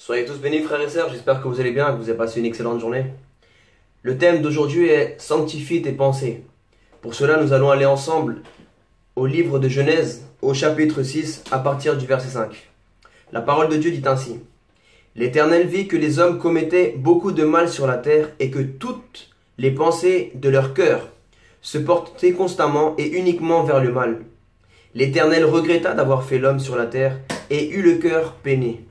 Soyez tous bénis frères et sœurs, j'espère que vous allez bien et que vous avez passé une excellente journée. Le thème d'aujourd'hui est Sanctifie tes pensées. Pour cela, nous allons aller ensemble au livre de Genèse, au chapitre 6, à partir du verset 5. La parole de Dieu dit ainsi: L'Éternel vit que les hommes commettaient beaucoup de mal sur la terre et que toutes les pensées de leur cœur se portaient constamment et uniquement vers le mal. L'Éternel regretta d'avoir fait l'homme sur la terre et eut le cœur peiné.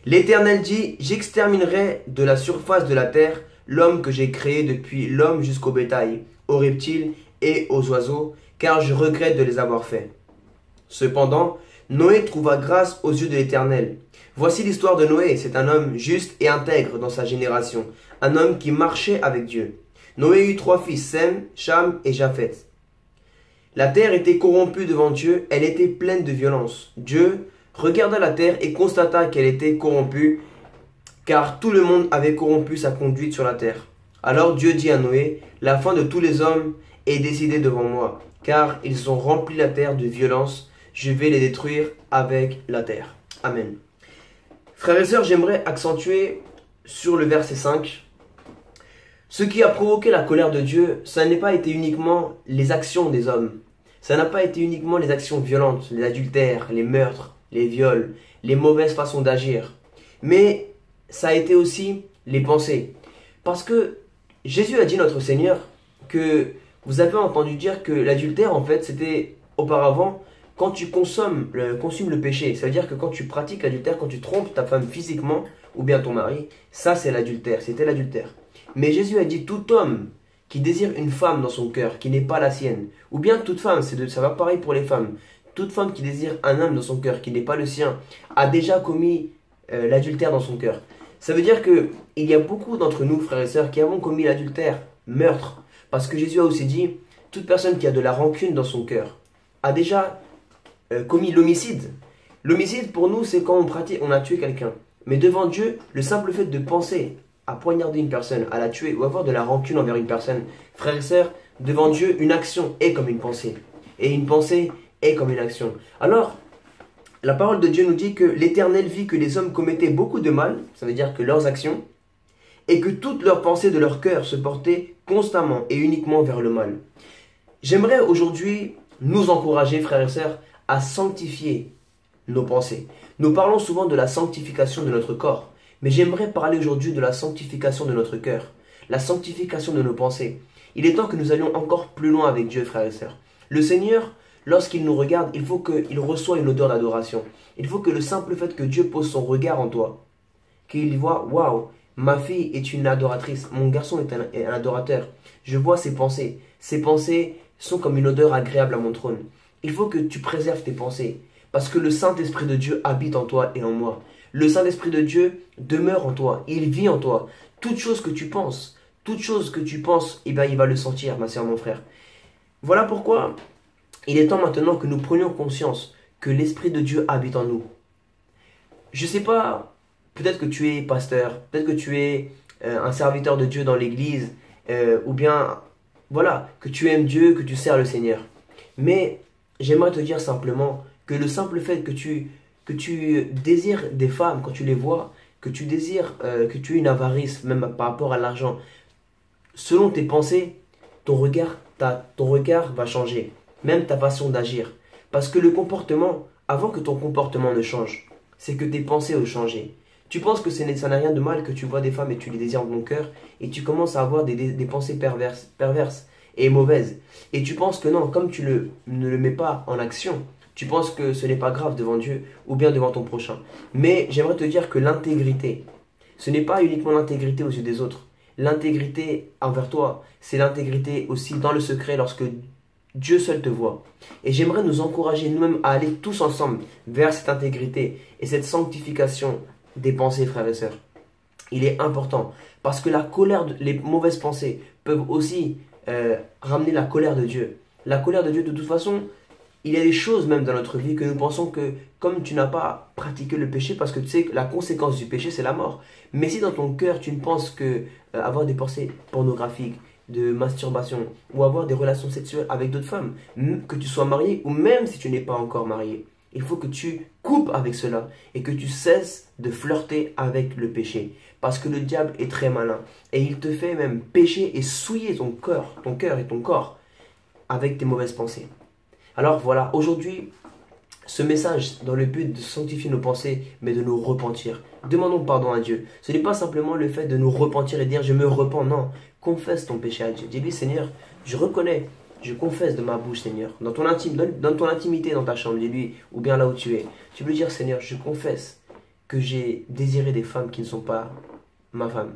L'Éternel dit: J'exterminerai de la surface de la terre l'homme que j'ai créé, depuis l'homme jusqu'au bétail, aux reptiles et aux oiseaux, car je regrette de les avoir faits. Cependant, Noé trouva grâce aux yeux de l'Éternel. Voici l'histoire de Noé. C'est un homme juste et intègre dans sa génération, un homme qui marchait avec Dieu. Noé eut 3 fils, Sem, Cham et Japheth. La terre était corrompue devant Dieu, elle était pleine de violence. Dieu regarda la terre et constata qu'elle était corrompue, car tout le monde avait corrompu sa conduite sur la terre. Alors Dieu dit à Noé: La fin de tous les hommes est décidée devant moi, car ils ont rempli la terre de violence. Je vais les détruire avec la terre. Amen. Frères et sœurs, j'aimerais accentuer sur le verset 5. Ce qui a provoqué la colère de Dieu, ça n'a pas été uniquement les actions des hommes. Ça n'a pas été uniquement les actions violentes, les adultères, les meurtres, les viols, les mauvaises façons d'agir. Mais ça a été aussi les pensées. Parce que Jésus a dit, notre Seigneur, que vous avez entendu dire que l'adultère, en fait, c'était auparavant quand tu consumes le péché. Ça veut dire que quand tu pratiques l'adultère, quand tu trompes ta femme physiquement, ou bien ton mari, ça c'est l'adultère, c'était l'adultère. Mais Jésus a dit: tout homme qui désire une femme dans son cœur, qui n'est pas la sienne, ou bien toute femme, ça va pareil pour les femmes, toute femme qui désire un homme dans son cœur, qui n'est pas le sien, a déjà commis l'adultère dans son cœur. Ça veut dire qu'il y a beaucoup d'entre nous, frères et sœurs, qui avons commis l'adultère, meurtre. Parce que Jésus a aussi dit: toute personne qui a de la rancune dans son cœur a déjà commis l'homicide. L'homicide, pour nous, c'est quand on a tué quelqu'un. Mais devant Dieu, le simple fait de penser à poignarder une personne, à la tuer, ou avoir de la rancune envers une personne, frères et sœurs, devant Dieu, une action est comme une pensée. Et une pensée est comme une action. Alors, la parole de Dieu nous dit que l'Éternel vit que les hommes commettaient beaucoup de mal, ça veut dire que leurs actions, et que toutes leurs pensées de leur cœur se portaient constamment et uniquement vers le mal. J'aimerais aujourd'hui nous encourager, frères et sœurs, à sanctifier nos pensées. Nous parlons souvent de la sanctification de notre corps, mais j'aimerais parler aujourd'hui de la sanctification de notre cœur, la sanctification de nos pensées. Il est temps que nous allions encore plus loin avec Dieu, frères et sœurs. Le Seigneur, lorsqu'il nous regarde, il faut qu'il reçoive une odeur d'adoration. Il faut que le simple fait que Dieu pose son regard en toi, qu'il voit: waouh, ma fille est une adoratrice, mon garçon est un adorateur. Je vois ses pensées. Ses pensées sont comme une odeur agréable à mon trône. Il faut que tu préserves tes pensées, parce que le Saint-Esprit de Dieu habite en toi et en moi. Le Saint-Esprit de Dieu demeure en toi, il vit en toi. Toute chose que tu penses, eh bien, il va le sentir, ma soeur, mon frère. Voilà pourquoi il est temps maintenant que nous prenions conscience que l'Esprit de Dieu habite en nous. Je ne sais pas, peut-être que tu es pasteur, peut-être que tu es un serviteur de Dieu dans l'église, ou bien, voilà, que tu aimes Dieu, que tu sers le Seigneur. Mais j'aimerais te dire simplement que le simple fait que tu désires des femmes, quand tu les vois, que tu désires, que tu aies une avarice, même par rapport à l'argent, selon tes pensées, ton regard va changer, même ta façon d'agir. Parce que le comportement, avant que ton comportement ne change, c'est que tes pensées ont changé. Tu penses que ça n'a rien de mal que tu vois des femmes et tu les désires dans ton cœur, et tu commences à avoir des pensées perverses et mauvaises. Et tu penses que non, comme tu ne le mets pas en action, tu penses que ce n'est pas grave devant Dieu ou bien devant ton prochain. Mais j'aimerais te dire que l'intégrité, ce n'est pas uniquement l'intégrité aux yeux des autres. L'intégrité envers toi, c'est l'intégrité aussi dans le secret lorsque Dieu seul te voit. Et j'aimerais nous encourager nous-mêmes à aller tous ensemble vers cette intégrité et cette sanctification des pensées, frères et sœurs. Il est important parce que les mauvaises pensées peuvent aussi ramener la colère de Dieu. La colère de Dieu, de toute façon, il y a des choses même dans notre vie que nous pensons que comme tu n'as pas pratiqué le péché, parce que tu sais que la conséquence du péché c'est la mort. Mais si dans ton cœur tu ne penses que avoir des pensées pornographiques, de masturbation ou avoir des relations sexuelles avec d'autres femmes, que tu sois marié ou même si tu n'es pas encore marié, Il faut que tu coupes avec cela et que tu cesses de flirter avec le péché. Parce que le diable est très malin et il te fait même pécher et souiller ton cœur et ton corps avec tes mauvaises pensées. Alors voilà, aujourd'hui, ce message dans le but de sanctifier nos pensées, mais de nous repentir. Demandons pardon à Dieu. Ce n'est pas simplement le fait de nous repentir et dire je me repens, non. Confesse ton péché à Dieu. Dis-lui Seigneur, je reconnais, je confesse de ma bouche Seigneur. Dans ton intimité, dans ta chambre, dis-lui, ou bien là où tu es. Tu peux dire Seigneur, je confesse que j'ai désiré des femmes qui ne sont pas ma femme.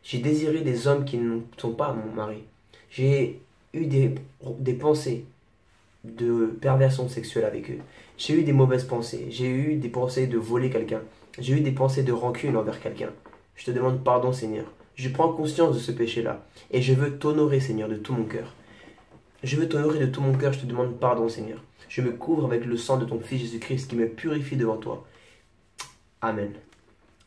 J'ai désiré des hommes qui ne sont pas mon mari. J'ai eu des pensées de perversion sexuelle avec eux. J'ai eu des mauvaises pensées. J'ai eu des pensées de voler quelqu'un. J'ai eu des pensées de rancune envers quelqu'un. Je te demande pardon, Seigneur. Je prends conscience de ce péché-là. Et je veux t'honorer, Seigneur, de tout mon cœur. Je veux t'honorer de tout mon cœur. Je te demande pardon, Seigneur. Je me couvre avec le sang de ton Fils Jésus-Christ qui me purifie devant toi. Amen.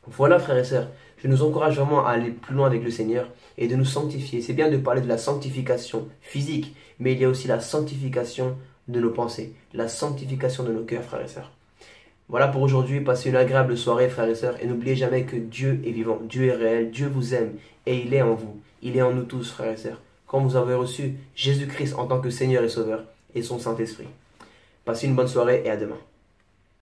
Voilà, frères et sœurs. Je nous encourage vraiment à aller plus loin avec le Seigneur et de nous sanctifier. C'est bien de parler de la sanctification physique, mais il y a aussi la sanctification de nos pensées, la sanctification de nos cœurs, frères et sœurs. Voilà pour aujourd'hui, passez une agréable soirée, frères et sœurs, et n'oubliez jamais que Dieu est vivant, Dieu est réel, Dieu vous aime, et il est en vous, il est en nous tous, frères et sœurs, quand vous avez reçu Jésus-Christ en tant que Seigneur et Sauveur, et son Saint-Esprit. Passez une bonne soirée et à demain.